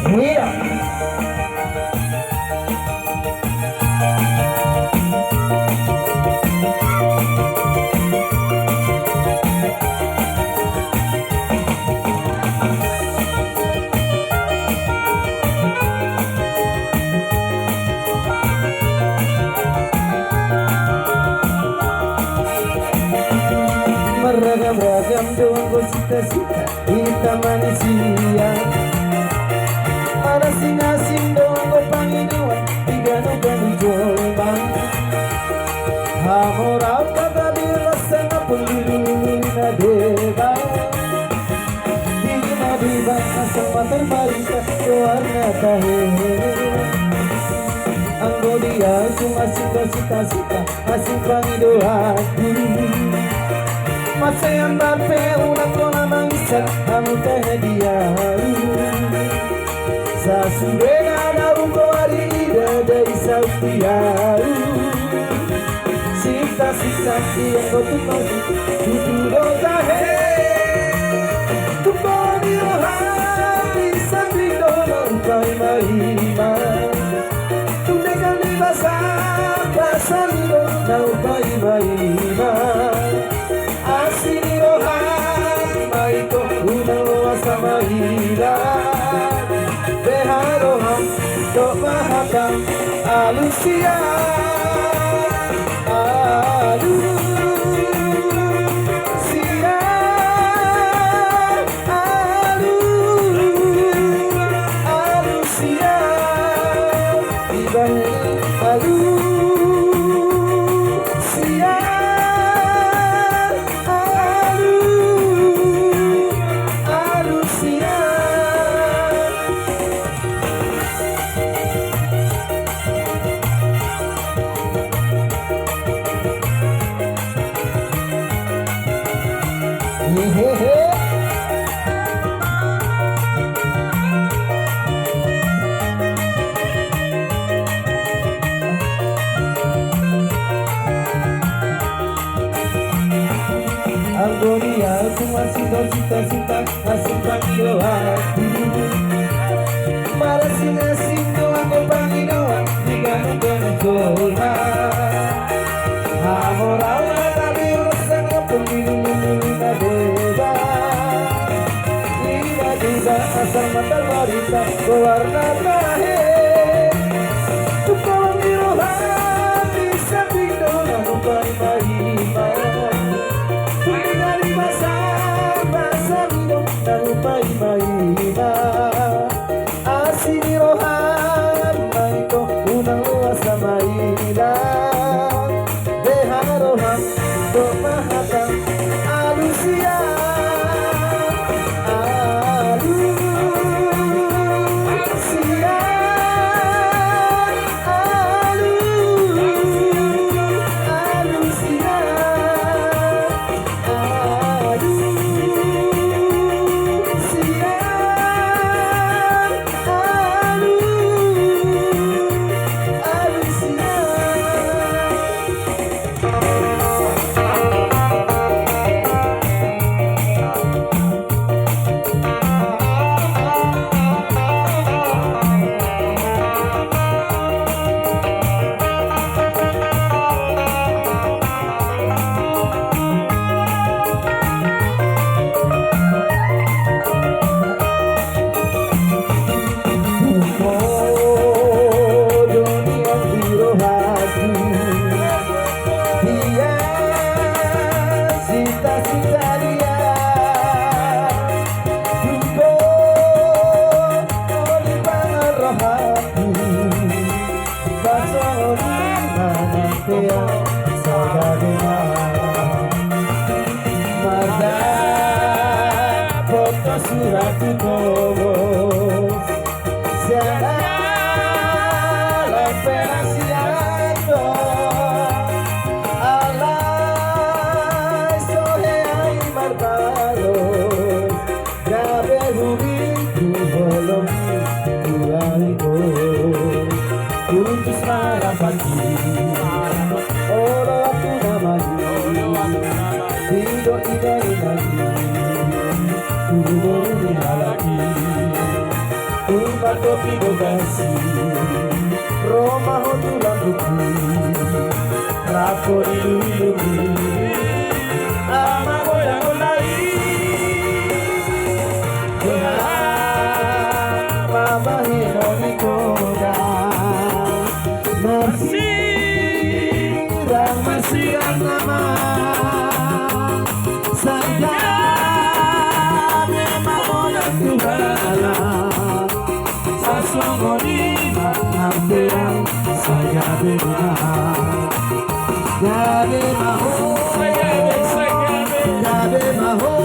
Iya. Meragam-ragam doang cita-cita kita manusia. Asing-asing doang ko Panginoon, igano-gano Diyos. Hamoraw kagabiras na pulili na diba. Di na diba asang matang marita doar na tahe. Ang godiya sumasing ko sita-sita asing Panginoon. Masayang bape ulang ko namang isa ang kahadiyan. Sa surena na uko arida dari sautiau. Sita-sita yang ko tumaw tuturo tahe. Tupani rohani sabido ng paimahima. Tundekan di basa-basamido ng paimahima. Asini rohani maito unang luasa mahila. Dejaroham tomahakam alusia alusia alusia ibang alusia alusia. Agonia, sumasito cita-cita asing Panginoon. Marasing-asing doang ko Panginoon, di ganun dolma. Hamoraw na tabiros ang pumili na diba. Diba asal matang marita berwarna tahe. Tukang mirohan di samping doang ko Panginoon. Dari basa-basamido ng paimahima. Asini rohan maito unang luas na mahila. Dejaroham tomahakam alusia alusia alusia. Surat todos se hará la esperanciando a la soledad y malvados grave juventud volum duraigo juntos para partir oro tu namanya hidup tidak lagi. Uma topi do gasi Roma hotulang buku Rakori lulu Ama goyang lagi Mama hironi koda Masih nama Saya memang orang Tuhan Sasongoni Mampuan saya benar Gabe maho Gabe maho